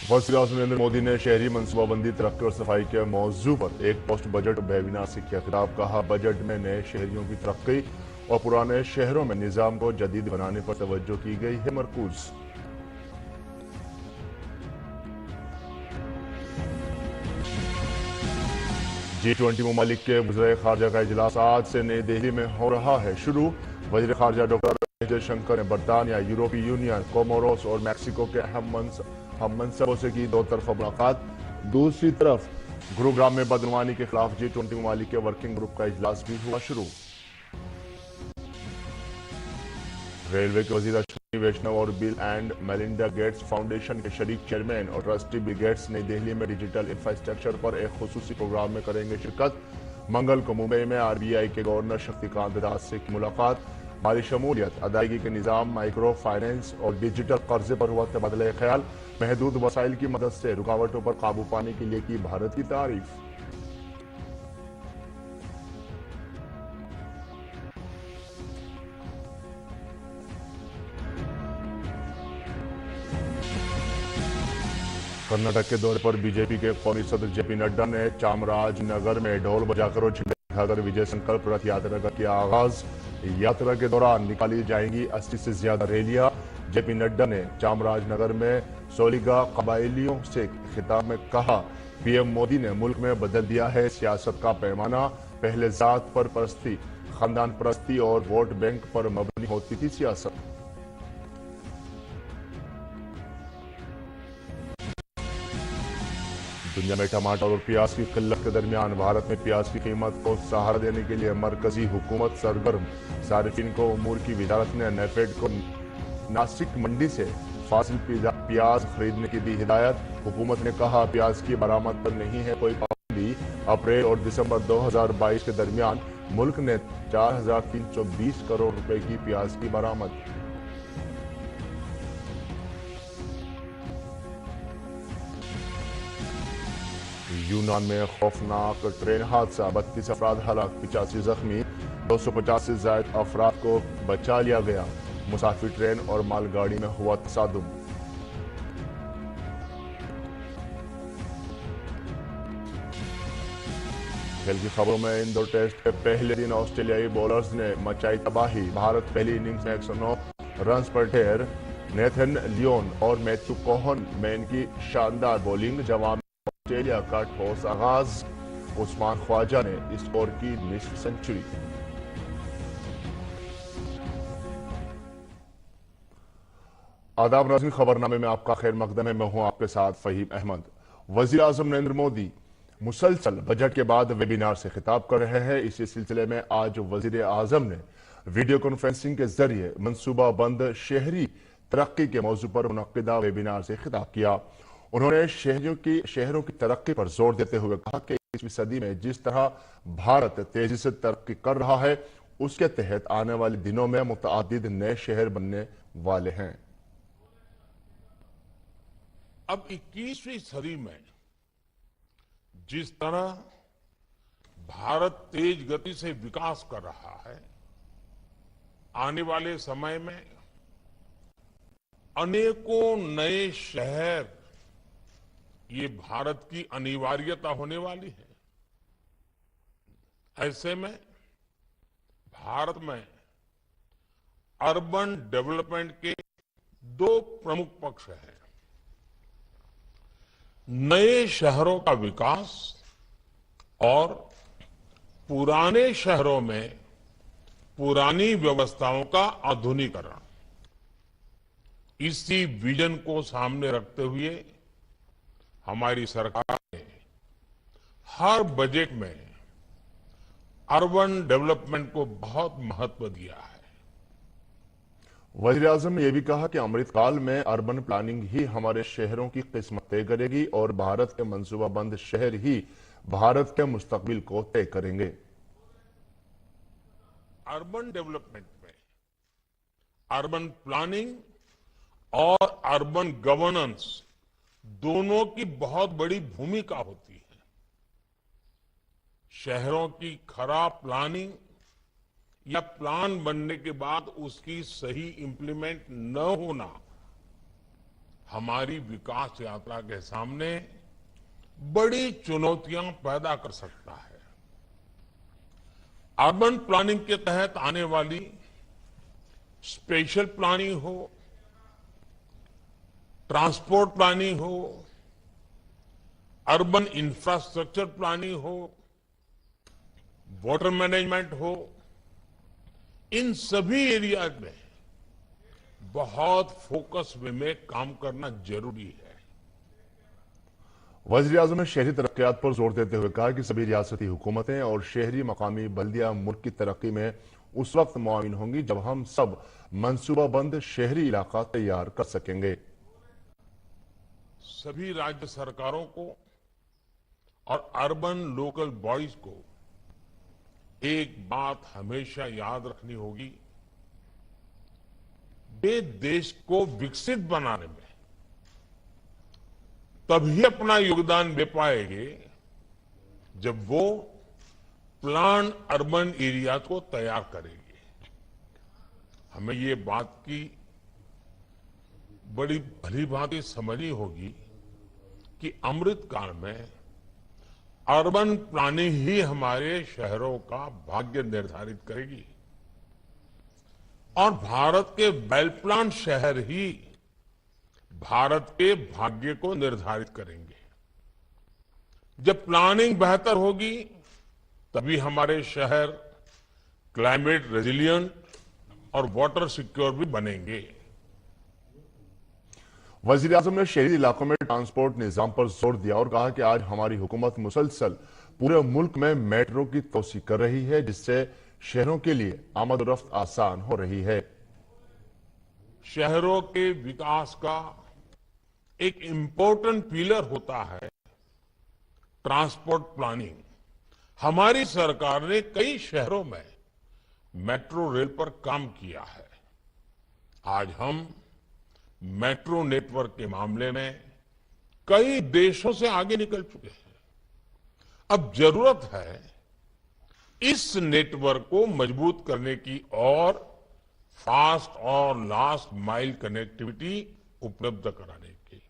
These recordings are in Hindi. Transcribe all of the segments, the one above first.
वज़ीर-ए-आज़म नरेंद्र मोदी ने शहरी मनसूबाबंदी, तरक्की और सफाई के मौजू पर एक पोस्ट बजट वेबिनार से किया खिताब। कहा, बजट में नए शहरियों की तरक्की और पुराने शहरों में निजाम को जदीद बनाने पर तवज्जो की गई है मरकूज। G20 ममालिक के वज़ीर खारजा का इजलास आज से नई दिल्ली में हो रहा है शुरू। वज़ीर खारजा डॉक्टर जयशंकर ने बरतानिया, यूरोपीय यूनियन, कोमोरोस और मैक्सिको के हम मनसबों से की दो तरफा मुलाकात। दूसरी तरफ गुरुग्राम में बदनवानी के खिलाफ G20 ममालिक के वर्किंग ग्रुप का इजलास भी हुआ शुरू। रेलवे के वज़ीर अश्विनी वैष्णव और bill and Melinda Gates foundation के शरीक चेयरमैन और ट्रस्टी बिल गेट्स नई दिल्ली में डिजिटल इंफ्रास्ट्रक्चर पर एक खुसूसी प्रोग्राम में करेंगे शिरकत। मंगल को मुंबई में RBI के गवर्नर शक्तिकांत दास से की मुलाकात। माली शमूलियत, अदायगी के निजाम, माइक्रो फाइनेंस और डिजिटल कर्जे पर हुआ तबादला ख्याल। महदूद वसाइल की मदद से रुकावटों पर काबू पाने के लिए की भारत की तारीफ। कर्नाटक के दौरे पर बीजेपी के कौमी सदर JP नड्डा ने चामराजनगर में ढोल बजाकर और झंडे दिखाकर विजय संकल्प रथ यात्रा का किया आगाज। यात्रा के दौरान निकाली जाएंगी 80 से ज्यादा रैलियां। JP नड्डा ने चामराजनगर में सोलिगा कबायलियों से खिताब में कहा, PM मोदी ने मुल्क में बदल दिया है सियासत का पैमाना। पहले जात पर परस्ती, खानदान परस्ती और वोट बैंक पर मबनी होती थी सियासत। दुनिया में टमाटर और प्याज की किल्लत के दरमियान भारत में प्याज की कीमत को सहारा देने के लिए मरकजी हुकूमत सरगर्म। सारिफिन को उमूर की वजारत ने नेफेड को नासिक मंडी से फासिल प्याज खरीदने की दी हिदायत। हुकूमत ने कहा, प्याज की बरामद पर नहीं है कोई पाबंदी। अप्रैल और दिसंबर 2022 के दरमियान मुल्क ने 4,320 करोड़ रुपए की प्याज की बरामद। यूनान में खौफनाक ट्रेन हादसा, 32 अफराद हलाक, 85 जख्मी, 250 से ज्यादा अफराद को बचा लिया गया। मुसाफिर ट्रेन और मालगाड़ी में हुआ तसादुम। खेल की खबरों में इंदौर टेस्ट के पहले दिन ऑस्ट्रेलियाई बॉलर्स ने मचाई तबाही। भारत पहली इनिंग्स में 109 रन पर ढेर। नेथन लियोन और मैथ्यू कोहन में इनकी शानदार बॉलिंग। जवाब ऑस्ट्रेलिया का ठोस आगाज। उस्मान ख्वाजा ने स्कोर की निस्फ सेंचुरी। आदाब नाज़रीन, खबरनामे में आपका खैर मकदम है। मैं हूं आपके साथ फहीम अहमद। वज़ीर आज़म नरेंद्र मोदी मुसलसल बजट के बाद वेबिनार से खिताब कर रहे हैं। इसी सिलसिले में आज वज़ीर आज़म ने वीडियो कॉन्फ्रेंसिंग के जरिए मनसूबाबंद शहरी तरक्की के मौजू पर मुनक्किदा वेबिनार से खिताब किया। उन्होंने शहरों की तरक्की पर जोर देते हुए कहा कि 21वीं सदी में जिस तरह भारत तेजी से तरक्की कर रहा है, उसके तहत आने वाले दिनों में मुतअद्दिद नए शहर बनने वाले हैं। अब 21वीं सदी में जिस तरह भारत तेज गति से विकास कर रहा है, आने वाले समय में अनेकों नए शहर ये भारत की अनिवार्यता होने वाली है। ऐसे में भारत में अर्बन डेवलपमेंट के दो प्रमुख पक्ष हैं। नए शहरों का विकास और पुराने शहरों में पुरानी व्यवस्थाओं का आधुनिकीकरण। इसी विजन को सामने रखते हुए हमारी सरकार ने हर बजट में अर्बन डेवलपमेंट को बहुत महत्व दिया है। वज़ीर आज़म ने यह भी कहा कि अमृतकाल में अर्बन प्लानिंग ही हमारे शहरों की किस्मत तय करेगी और भारत के मंसूबाबंद शहर ही भारत के मुस्तकबिल को तय करेंगे। अर्बन डेवलपमेंट में अर्बन प्लानिंग और अर्बन गवर्नेंस दोनों की बहुत बड़ी भूमिका होती है। शहरों की खराब प्लानिंग या प्लान बनने के बाद उसकी सही इंप्लीमेंट न होना हमारी विकास यात्रा के सामने बड़ी चुनौतियां पैदा कर सकता है। अर्बन प्लानिंग के तहत आने वाली स्पेशल प्लानिंग हो, ट्रांसपोर्ट प्लानिंग हो, अर्बन इंफ्रास्ट्रक्चर प्लानिंग हो, वाटर मैनेजमेंट हो, इन सभी एरिया में बहुत फोकस वे में काम करना जरूरी है। वज़ीर-ए-आज़म ने शहरी तरक्कियात पर जोर देते हुए कहा कि सभी रियासती हुकूमतें और शहरी मकामी बल्दिया मुल्क की तरक्की में उस वक्त मुआविन होंगी जब हम सब मंसूबाबंद शहरी इलाका तैयार कर सकेंगे। सभी राज्य सरकारों को और अर्बन लोकल बॉडीज को एक बात हमेशा याद रखनी होगी, वे देश को विकसित बनाने में तभी अपना योगदान दे पाएंगे जब वो प्लान अर्बन एरिया को तैयार करेंगे। हमें ये बात की बड़ी भली भांति समझनी होगी कि अमृत काल में अर्बन प्लानिंग ही हमारे शहरों का भाग्य निर्धारित करेगी और भारत के वेल प्लान शहर ही भारत के भाग्य को निर्धारित करेंगे। जब प्लानिंग बेहतर होगी तभी हमारे शहर क्लाइमेट रेजिलिएंट और वाटर सिक्योर भी बनेंगे। वज़ीर-ए-आज़म ने शहरी इलाकों में ट्रांसपोर्ट निजाम पर जोर दिया और कहा कि आज हमारी हुकूमत मुसलसल पूरे मुल्क में मेट्रो की तोसी कर रही है, जिससे शहरों के लिए आमद-ओ-रफ्त आसान हो रही है। शहरों के विकास का एक इंपॉर्टेंट पिलर होता है ट्रांसपोर्ट प्लानिंग। हमारी सरकार ने कई शहरों में मेट्रो रेल पर काम किया है। आज हम मेट्रो नेटवर्क के मामले में कई देशों से आगे निकल चुके हैं। अब जरूरत है इस नेटवर्क को मजबूत करने की और फास्ट और लास्ट माइल कनेक्टिविटी उपलब्ध कराने की,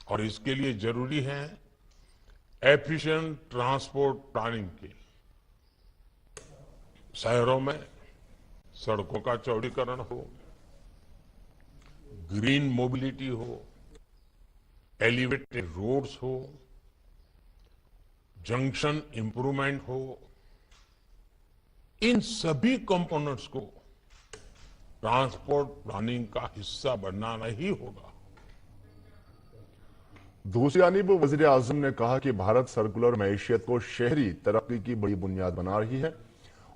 और इसके लिए जरूरी है एफिशिएंट ट्रांसपोर्ट प्लानिंग की। शहरों में सड़कों का चौड़ीकरण हो, ग्रीन मोबिलिटी हो, एलिवेटेड रोड्स हो, जंक्शन इंप्रूवमेंट हो, इन सभी कंपोनेंट्स को ट्रांसपोर्ट प्लानिंग का हिस्सा बनाना ही होगा। दूसरी जानिब वज़ीर-ए-आज़म ने कहा कि भारत सर्कुलर मैशियत को शहरी तरक्की की बड़ी बुनियाद बना रही है।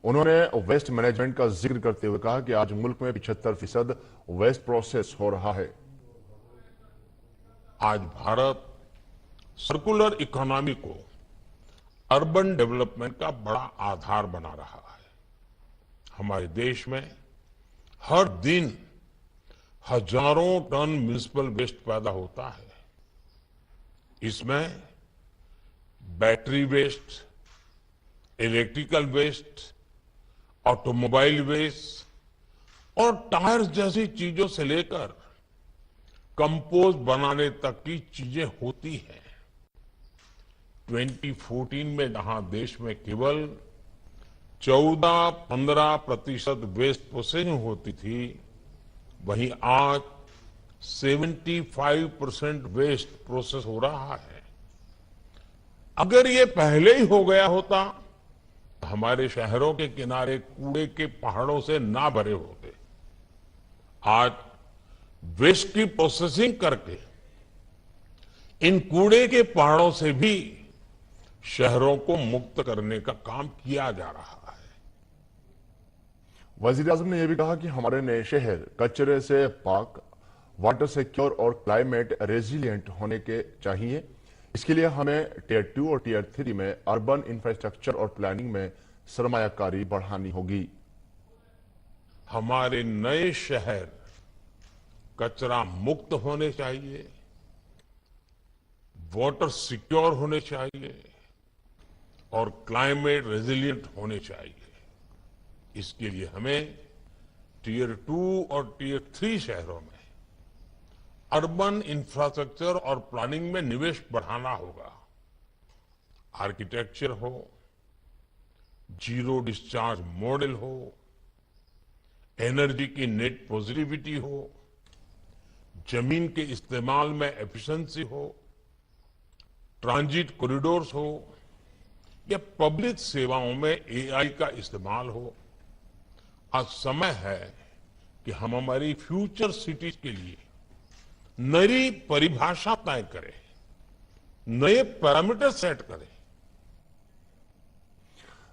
उन्होंने वेस्ट मैनेजमेंट का जिक्र करते हुए कहा कि आज मुल्क में 75% वेस्ट प्रोसेस हो रहा है। आज भारत सर्कुलर इकोनॉमी को अर्बन डेवलपमेंट का बड़ा आधार बना रहा है। हमारे देश में हर दिन हजारों टन म्युनिसिपल वेस्ट पैदा होता है। इसमें battery waste, electrical waste, automobile waste और टायर्स जैसी चीजों से लेकर कंपोस्ट बनाने तक की चीजें होती हैं। 2014 में जहां देश में केवल 14-15% वेस्ट प्रोसेसिंग होती थी, वहीं आज 75% वेस्ट प्रोसेस हो रहा है। अगर ये पहले ही हो गया होता तो हमारे शहरों के किनारे कूड़े के पहाड़ों से ना भरे होते। आज वेस्ट की प्रोसेसिंग करके इन कूड़े के पहाड़ों से भी शहरों को मुक्त करने का काम किया जा रहा है। वज़ीर-ए-आज़म ने यह भी कहा कि हमारे नए शहर कचरे से पाक, वाटर सिक्योर और क्लाइमेट रेजिलिएंट होने के चाहिए। इसके लिए हमें टियर 2 और टियर 3 में अर्बन इंफ्रास्ट्रक्चर और प्लानिंग में सरमायाकारी बढ़ानी होगी। हमारे नए शहर कचरा मुक्त होने चाहिए, वाटर सिक्योर होने चाहिए और क्लाइमेट रेजिलिएंट होने चाहिए। इसके लिए हमें टियर 2 और टियर 3 शहरों में अर्बन इंफ्रास्ट्रक्चर और प्लानिंग में निवेश बढ़ाना होगा। आर्किटेक्चर हो, जीरो डिस्चार्ज मॉडल हो, एनर्जी की नेट पॉजिटिविटी हो, जमीन के इस्तेमाल में एफिशिएंसी हो, ट्रांजिट कॉरिडोर्स हो या पब्लिक सेवाओं में एआई का इस्तेमाल हो। आज समय है कि हम हमारी फ्यूचर सिटीज के लिए नई परिभाषा तय करें, नए पैरामीटर सेट करें।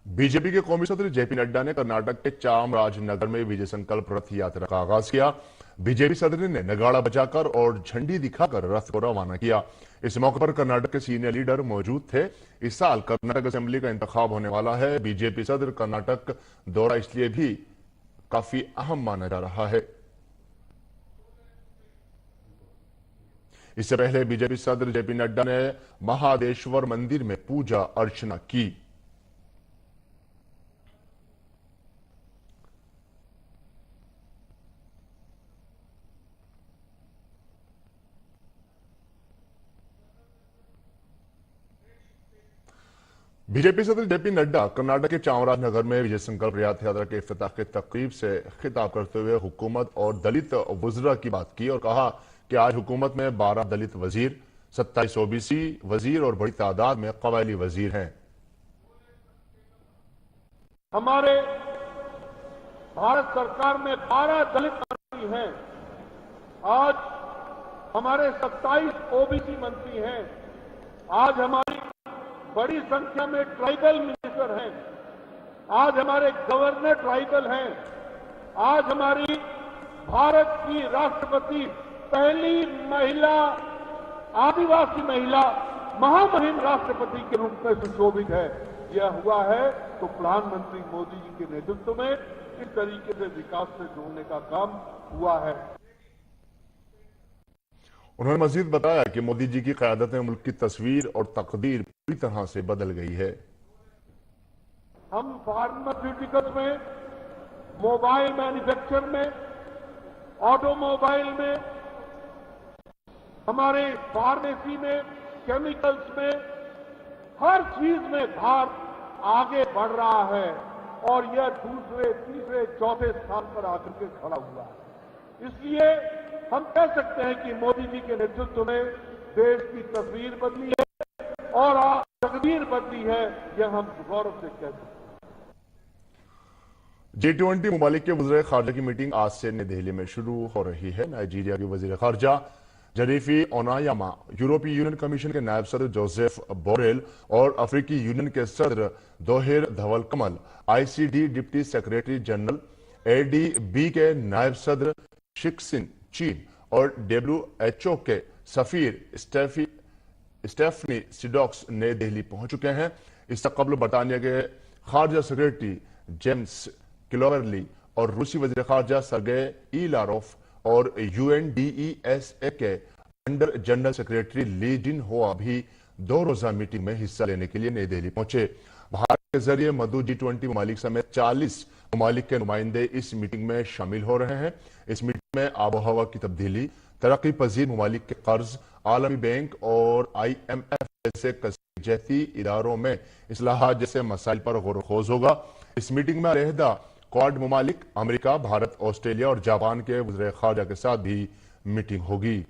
बीजेपी के कौमी सदर जेपी नड्डा ने कर्नाटक के चामराजनगर में विजय संकल्प रथ यात्रा का आगाज किया। बीजेपी सदर ने नगाड़ा बजाकर और झंडी दिखाकर रथ को रवाना किया। इस मौके पर कर्नाटक के सीनियर लीडर मौजूद थे। इस साल कर्नाटक असेंबली का इंतखाब होने वाला है। बीजेपी सदर कर्नाटक दौरा इसलिए भी काफी अहम माना जा रहा है। इससे पहले बीजेपी सदर जेपी नड्डा ने महादेश्वर मंदिर में पूजा अर्चना की। बीजेपी सदर जेपी नड्डा कर्नाटक के चामराजनगर में विजय संकल्प रथ यात्रा के इफ्तिताह की तकरीब से खिताब करते हुए हुकूमत और दलित वुज़रा की बात की और कहा कि आज हुकूमत में 12 दलित वजीर, 27 ओबीसी वजीर और बड़ी तादाद में कबायली वजीर हैं। हमारे भारत सरकार में 12 दलित मंत्री हैं। आज हमारे 27 ओबीसी मंत्री हैं। आज हमारी बड़ी संख्या में ट्राइबल मिनिस्टर हैं। आज हमारे गवर्नर ट्राइबल हैं। आज हमारी भारत की राष्ट्रपति पहली महिला, आदिवासी महिला महामहिम राष्ट्रपति के रूप में सुशोभित है। यह हुआ है तो प्रधानमंत्री मोदी जी के नेतृत्व में इस तरीके से विकास से जोड़ने का काम हुआ है। उन्होंने मजीद बताया कि मोदी जी की क़यादत में मुल्क की तस्वीर और तकदीर पूरी तरह से बदल गई है। हम फार्मास्यूटिकल्स में, मोबाइल मैन्युफैक्चर में, ऑटोमोबाइल में, हमारे फार्मेसी में, केमिकल्स में, हर चीज में भारत आगे बढ़ रहा है और यह दूसरे, तीसरे, चौथे स्थान पर आकर के खड़ा हुआ है। इसलिए हम कह सकते हैं कि मोदी जी के नेतृत्व में देश की तस्वीर बदली है और तकदीर बदली है, यह हम गौरव से कह सकते हैं। G20 मुमालिक के वज़ीर खारजा की मीटिंग आज से नई दिल्ली में शुरू हो रही है। नाइजीरिया के वज़ीर खारजा जरीफी ओनायामा, यूरोपीय यूनियन कमीशन के नायब सदर जोसेफ बोरेल और अफ्रीकी यूनियन के सदर दोहिर धवल कमल, ICD deputy secretary general, ADB के नायब सदर शिक्सिन चीन और WHO के सफीर स्टेफनी सिडॉक्स नई दिल्ली पहुंच चुके हैं। इससे कबल बरतानिया के खारजा सेक्रेटरी जेम्स क्लोवरली और रूसी वज़ीर खारजा सर्गेई लारोफ और UNDESA के अंडर जनरल सेक्रेटरी ली जिनहोआ भी 2 रोजा मीटिंग में हिस्सा लेने के लिए नई दिल्ली पहुंचे। भारत के जरिए मधु G20 ममालिक समेत 40 ममालिक के नुमाइंदे इस मीटिंग में शामिल हो रहे हैं। इस मीटिंग में आबोहवा की तब्दीली, तरक्की पजीर ममालिक के कर्ज, आलमी बैंक और IMF जैसे कसीर इदारों में इस्लाहात जैसे मसाइल पर गौर खोज होगा। इस मीटिंग में अलहदा क्वाड ममालिक, अमेरिका, भारत, ऑस्ट्रेलिया और जापान के वज़ीर खारजा के साथ भी मीटिंग होगी।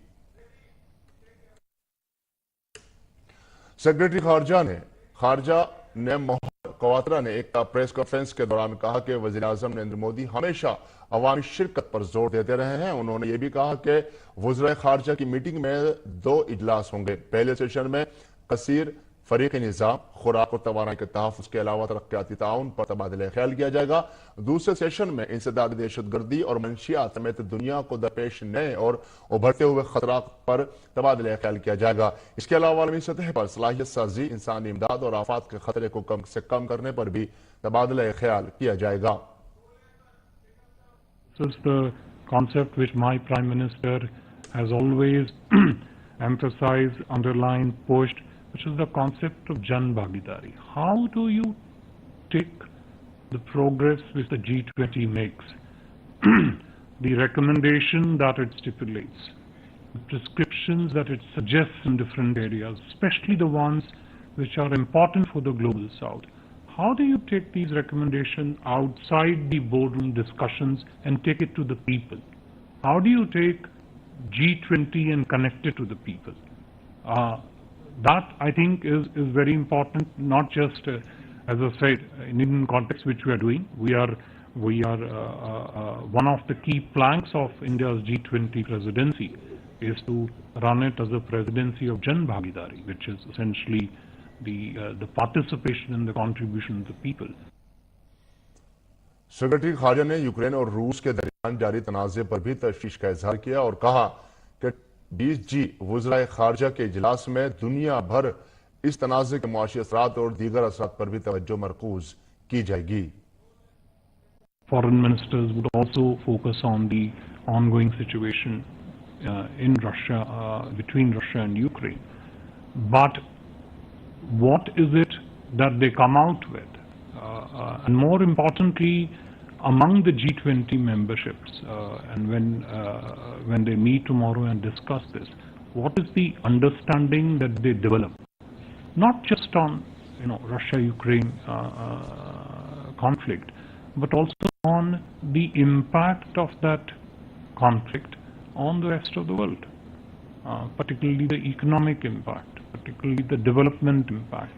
सेक्रेटरी खारजा ने मोहम्मद कवात्रा ने एक प्रेस कॉन्फ्रेंस के दौरान कहा कि वज़ीर आज़म नरेंद्र मोदी हमेशा अवामी शिरकत पर जोर देते रहे हैं। उन्होंने ये भी कहा कि वज़ीर खारजा की मीटिंग में 2 इजलास होंगे। पहले सेशन में कसीर फरीक निज़ाम, खुराक और तवानाई के तहफ़्फ़ुज़ के अलावा तरक्याती ताउन पर तबादला ख्याल किया जाएगा। दूसरे सेशन में इंसदाद दहशतगर्दी और मंशियात समेत दुनिया को दरपेश नए और उभरते हुए खतरात पर तबादला ख्याल किया जाएगा। इसके अलावा आलमी सतह पर सलाहियत साजी, इंसानी इमदाद और आफात के खतरे को कम से कम करने पर भी तबादला ख्याल किया जाएगा। This is the concept which my Prime Minister has always emphasized, underlined, pushed, which is the concept of Jan Bhagidari. How do you take the progress which the G20 makes, the recommendation that it stipulates, the prescriptions that it suggests in different areas, especially the ones which are important for the global south? How do you take these recommendations outside the boardroom discussions and take it to the people? How do you take G20 and connect it to the people? That, I think, is very important, not just, as I said, in Indian context, which we are doing. We are one of the key planks of India's G20 presidency is to run it as a presidency of Jan Bhagidari, which is essentially the participation and the contribution of the people. Secretary खारजा ने यूक्रेन और रूस के दरमियान जारी तनाज़े पर भी तशवीश का इजहार किया और कहा कि 20G वज़राए खारजा के इजलास में दुनिया भर इस तनाज़े के मुआशी असरात और दीगर असरात पर भी तवज्जो मरकूज की जाएगी. Foreign ministers would also focus on the ongoing situation in Russia, between Russia and Ukraine. But what is it that they come out with? And more importantly, among the G20 memberships, and when they meet tomorrow and discuss this, what is the understanding that they develop? Not just on Russia-Ukraine conflict, but also on the impact of that conflict on the rest of the world, particularly the economic impact, particularly the development impact,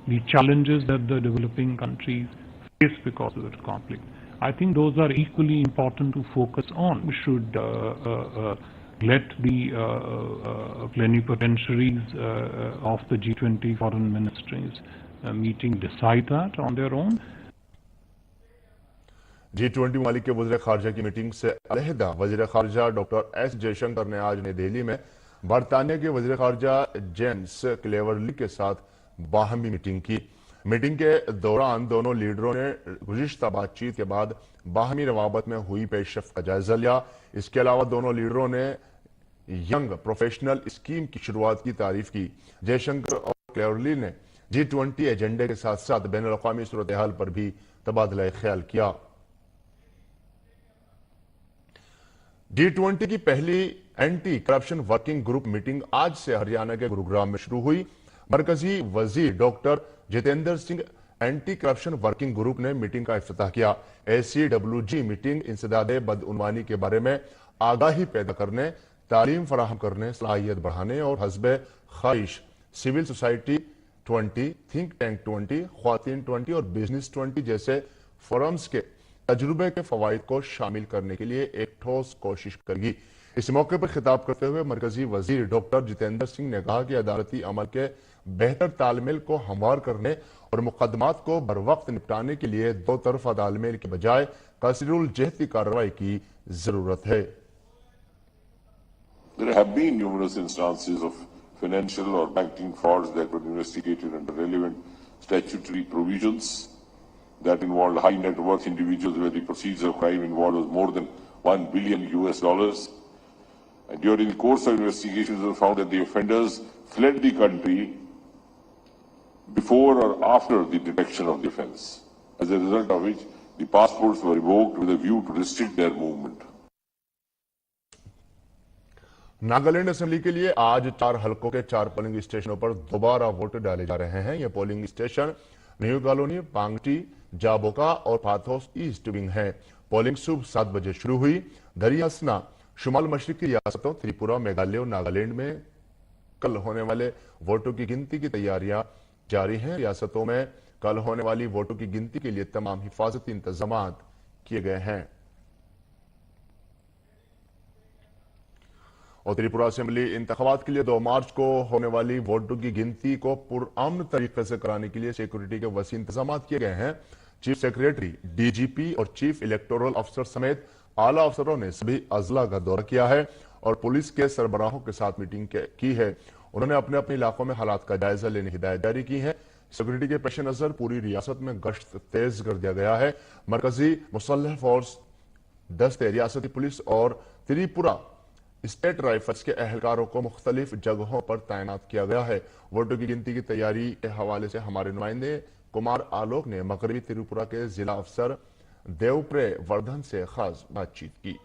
the challenges that the developing countries face because of that conflict. I think those are equally important to focus on. We should let the plenipotentiaries of the G20 foreign ministries meeting decide that on their own. G20 ममालिक के वज़ीर खारजा की मीटिंग से अलहदा वज़ीर खारजा डॉक्टर एस जयशंकर ने आज नई दिल्ली में बरतानिया के वज़ीर खारजा जेम्स क्लेवरली के साथ बाहमी मीटिंग की. मीटिंग के दौरान दोनों लीडरों ने गुज़िश्ता बातचीत के बाद बाहमी रवाबत में हुई पेशरफ्त का जायजा लिया. इसके अलावा दोनों लीडरों ने यंग प्रोफेशनल स्कीम की शुरुआत की तारीफ की. जयशंकर और क्लेवरली ने G20 एजेंडे के साथ साथ बैनुल अक़वामी सूरत हाल पर भी तबादला ख्याल किया. G20 की पहली anti corruption working group meeting आज से हरियाणा के गुरुग्राम में शुरू हुई. मरकजी वजीर doctor Jitendra Singh anti corruption working group ने मीटिंग का इफ्तिताह किया. ACWG मीटिंग इंसदाद बदउनवानी के बारे में आगाही पैदा करने, तालीम फराहम करने, सलाहियत बढ़ाने और हस्बे ख्वाहिश सिविल सोसाइटी 20, थिंक टैंक 20, ख्वातीन 20 और बिजनेस 20 जैसे फोरम्स के तजुर्बे के फवाइद को शामिल करने के लिए एक ठोस कोशिश करेगी. इस मौके पर खिताब करते हुए मरकजी वजीर डॉक्टर जितेंद्र सिंह ने कहा कि अदालती अमल के बेहतर तालमेल को हमवार करने और मुकदमात को बर वक्त निपटाने के लिए दो तरफा तालमेल के बजाय कसीरुल जहती कार्रवाई की जरूरत है. There have been numerous instances of financial or banking frauds that were investigated under relevant statutory provisions that involved high net worth individuals where the proceeds of crime involved was more than $1 billion. And during the course of investigations, it was found that the offenders fled the country before or after the detection of the offence, as a result of which the passports were revoked with a view to restrict their movement. Nagaland assembly के लिए आज 4 हलकों के 4 पोलिंग स्टेशनों पर दोबारा वोट डाले जा रहे हैं. ये पोलिंग स्टेशन न्यू कॉलोनी, पांगटी, जाबोका और पाथोस ईस्ट विंग है. पोलिंग सुबह 7 बजे शुरू हुई. दरियासना शुमाल मशरिकी रियासतों त्रिपुरा, मेघालय और नागालैंड में कल होने वाले वोटों की गिनती की तैयारियां जारी हैं. रियासतों में कल होने वाली वोटों की गिनती के लिए तमाम हिफाजती इंतजाम किए गए हैं. और त्रिपुरा असेंबली इंतखाबात के लिए 2 मार्च को होने वाली वोटों की गिनती को पुरअमन तरीके से कराने के लिए सिक्योरिटी के वसी इंतजाम किए गए हैं. चीफ सेक्रेटरी, डीजीपी और चीफ इलेक्टोरल अफसर समेत आला अफसरों ने सभी अजला का दौरा किया है और पुलिस के सरबराहों के साथ मीटिंग की है. उन्होंने अपने अपने इलाकों में हालात का जायजा लेने की हिदायत जारी की है. सिक्योरिटी के पेश नजर पूरी रियासत में गश्त तेज कर दिया गया है. मरकजी मुसल्लह फोर्स, दस्ते, रियासती पुलिस और त्रिपुरा स्टेट राइफल्स के अहलकारों को मुख्तलिफ जगहों पर तैनात किया गया है। वोटों की गिनती की तैयारी के हवाले से हमारे नुमाइंदे कुमार आलोक ने मगरबी त्रिपुरा के जिला अफसर देवप्रे वर्धन से खास बातचीत की।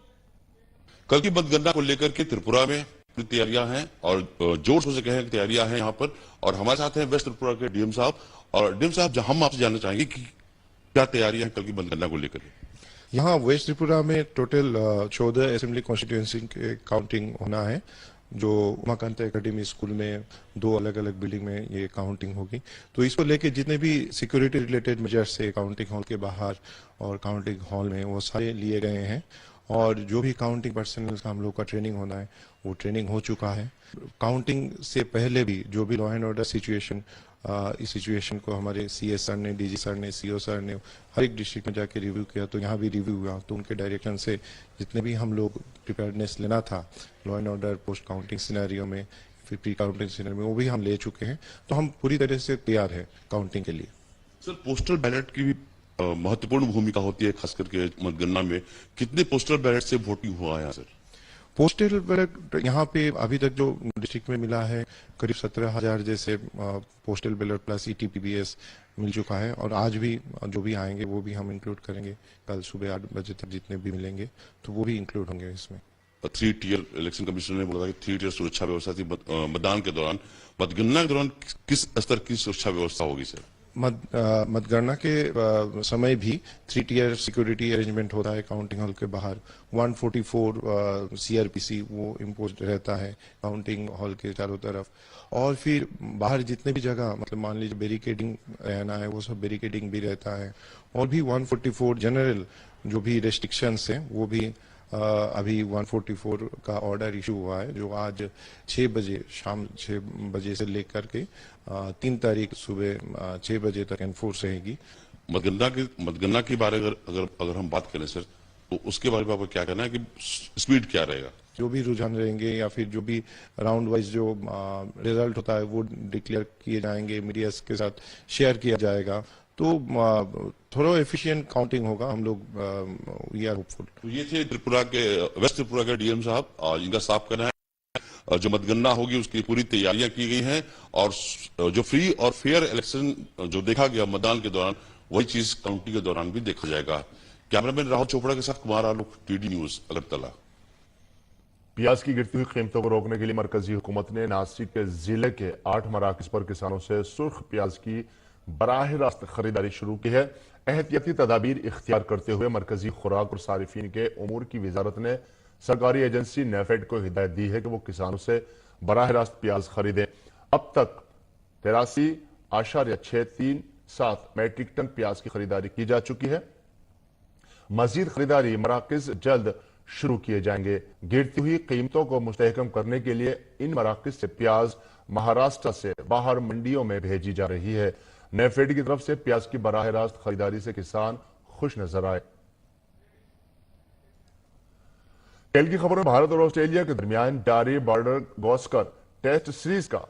कल की मतगणना को लेकर के त्रिपुरा में तैयारियां हैं और जोर शोर से कहें तैयारियां हैं यहाँ पर। और हमारे साथ हैं वेस्ट त्रिपुरा के डीएम साहब। और डीएम साहब, हम आपसे जानना चाहेंगे कि क्या तैयारियां हैं कल की मतगणना को लेकर? यहाँ वेस्ट त्रिपुरा में टोटल 14 असेंबली कॉन्स्टिट्यूएंसी के काउंटिंग होना है, जो उमाकांत एकेडमी स्कूल में 2 अलग अलग बिल्डिंग में ये काउंटिंग होगी। तो इसको लेके जितने भी सिक्योरिटी रिलेटेड मेजर्स है काउंटिंग हॉल के बाहर और काउंटिंग हॉल में, वो सारे लिए गए हैं। और जो भी काउंटिंग पर्सनल का हम लोग का ट्रेनिंग होना है वो ट्रेनिंग हो चुका है। काउंटिंग से पहले भी जो भी लॉ एंड ऑर्डर सिचुएशन, इस सिचुएशन को हमारे सीएस सर ने, डीजी सर ने, सीओ सर ने हर एक डिस्ट्रिक्ट में जाके रिव्यू किया। तो यहाँ भी रिव्यू हुआ, तो उनके डायरेक्शन से जितने भी हम लोग प्रिपेयर्डनेस लेना था law and order post counting scenario में, फिर प्री काउंटिंग सिनेरियो में, वो भी हम ले चुके हैं। तो हम पूरी तरह से तैयार है काउंटिंग के लिए। सर, पोस्टल बैलेट की भी महत्वपूर्ण भूमिका होती है, खास करके मतगणना में। कितने पोस्टल बैलेट से वोटिंग हुआ है सर? पोस्टल बैलेट यहाँ पे अभी तक जो डिस्ट्रिक्ट में मिला है करीब 17,000 जैसे पोस्टल बैलेट प्लस ETPBS मिल चुका है। और आज भी जो भी आएंगे वो भी हम इंक्लूड करेंगे। कल सुबह 8 बजे तक जितने भी मिलेंगे तो वो भी इंक्लूड होंगे इसमें। 3 टियर इलेक्शन कमीशन ने बोला था कि 3 टियर सुरक्षा व्यवस्था थी मतदान के दौरान। मतगणना के दौरान किस स्तर की सुरक्षा व्यवस्था होगी सर? मतगणना के समय भी 3 टियर सिक्योरिटी अरेंजमेंट होता है काउंटिंग हॉल के बाहर। 144 CRPC वो इम्पोज रहता है काउंटिंग हॉल के चारों तरफ। और फिर बाहर जितने भी जगह, मतलब मान लीजिए बैरिकेडिंग रहना है, वो सब बैरिकेडिंग भी रहता है। और भी 144 जनरल जो भी रेस्ट्रिक्शंस हैं वो भी अभी 144 का ऑर्डर इशू हुआ है, जो आज 6 बजे शाम 6 बजे से लेकर के 3 तारीख सुबह 6 बजे तक एनफोर्स रहेगी। मतगणना के बारे में अगर हम बात करें सर, तो उसके बारे में आपको क्या कहना है कि स्पीड क्या रहेगा? जो भी रुझान रहेंगे या फिर जो भी राउंड वाइज जो रिजल्ट होता है वो डिक्लेयर किए जाएंगे, मीडिया के साथ शेयर किया जाएगा। तो थोड़ा एफिशिएंट काउंटिंग होगा। हम लोग वी आर होपफुल। तो ये थे त्रिपुरा के वेस्ट त्रिपुरा के डीएम साहब। इनका साफ कहना है जो मतगणना होगी उसकी पूरी तैयारियां की गई हैं और जो फ्री और फेयर इलेक्शन जो देखा गया मतदान के दौरान, वही चीज काउंटिंग के दौरान भी देखा जाएगा। कैमरामैन राहुल चोपड़ा के साथ कुमार आलोक, TD न्यूज, अगरतला। प्याज की गिरती हुई कीमतों को रोकने के लिए मरकजी हुकूमत ने नासिक के जिले के 8 मराकज पर किसानों से सुर्ख प्याज की बराह रास्त खरीदारी शुरू की है। एहतियाती तदाबीर इख्तियार करते हुए मरकजी खुराक और सारिफीन के उमूर की वजारत ने सरकारी एजेंसी नेफेड को हिदायत दी है कि वो किसानों से बराह रास्त प्याज खरीदे। अब तक 83.637 मैट्रिक टन प्याज की खरीदारी की जा चुकी है। मजीद खरीदारी मराकज जल्द शुरू किए जाएंगे। गिरती हुई कीमतों को मुस्तहकम करने के लिए इन मराकज से प्याज महाराष्ट्र से बाहर मंडियों में भेजी जा रही है। नेफेड की तरफ से प्याज की बराह रास्त खरीदारी से किसान खुश नजर आए। खेल की खबर में भारत और ऑस्ट्रेलिया के दरमियान जारी बॉर्डर गावस्कर टेस्ट सीरीज का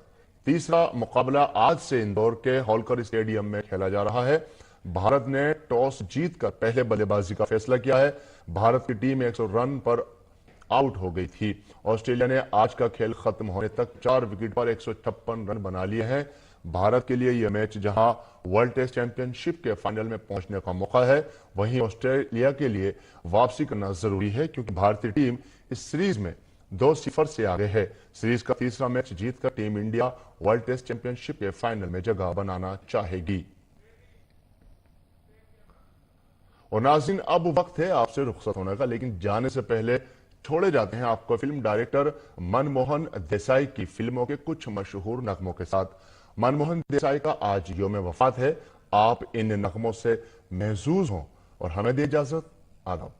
तीसरा मुकाबला आज से इंदौर के होलकर स्टेडियम में खेला जा रहा है। भारत ने टॉस जीतकर पहले बल्लेबाजी का फैसला किया है। भारत की टीम 100 रन पर आउट हो गई थी। ऑस्ट्रेलिया ने आज का खेल खत्म होने तक 4 विकेट पर 156 रन बना लिए हैं। भारत के लिए यह मैच जहां वर्ल्ड टेस्ट चैंपियनशिप के फाइनल में पहुंचने का मौका है, वहीं ऑस्ट्रेलिया के लिए वापसी करना जरूरी है, क्योंकि भारतीय टीम इस सीरीज में 2-0 से आगे है। सीरीज का तीसरा मैच जीतकर team India World Test Championship के फाइनल में जगह बनाना चाहेगी। और नाज़रीन, अब वक्त है आपसे रुखसत होने का, लेकिन जाने से पहले छोड़े जाते हैं आपको फिल्म डायरेक्टर मनमोहन देसाई की फिल्मों के कुछ मशहूर नगमों के साथ। मनमोहन देसाई का आज यौम वफात है। आप इन नगमों से महजूज हों और हमें दे इजाजत। आदाब।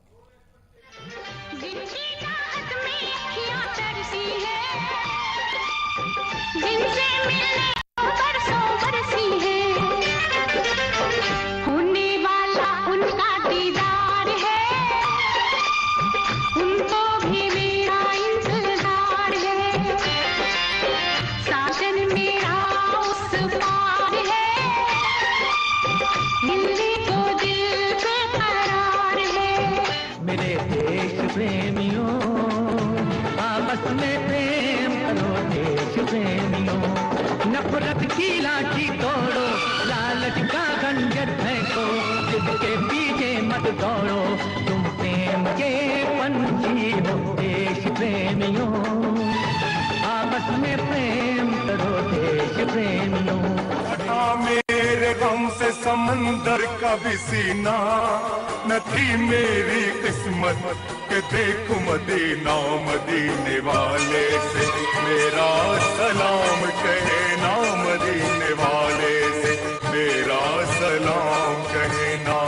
को, जिसके पीछे मत दौड़ो, तुम प्रेम के पंछी हो देश प्रेमियों, आपस में प्रेम करो देश प्रेमियों। मेरे गम से समंदर का भी सीना, न थी मेरी किस्मत के देखूं मदीना, मदीने वाले से मेरा सलाम कहना, मदीने वाले से मेरा सलाम कहना।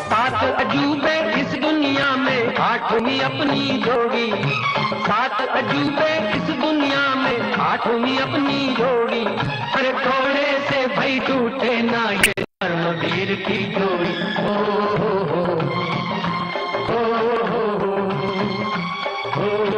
सात अजूबे इस दुनिया में, आठवीं अपनी जोड़ी, सात अजूबे इस दुनिया में, आठवीं अपनी जोड़ी, अरे थोड़े से भाई टूटे ना ये धर्मवीर की जोड़ी। हो हो हो हो हो हो हो।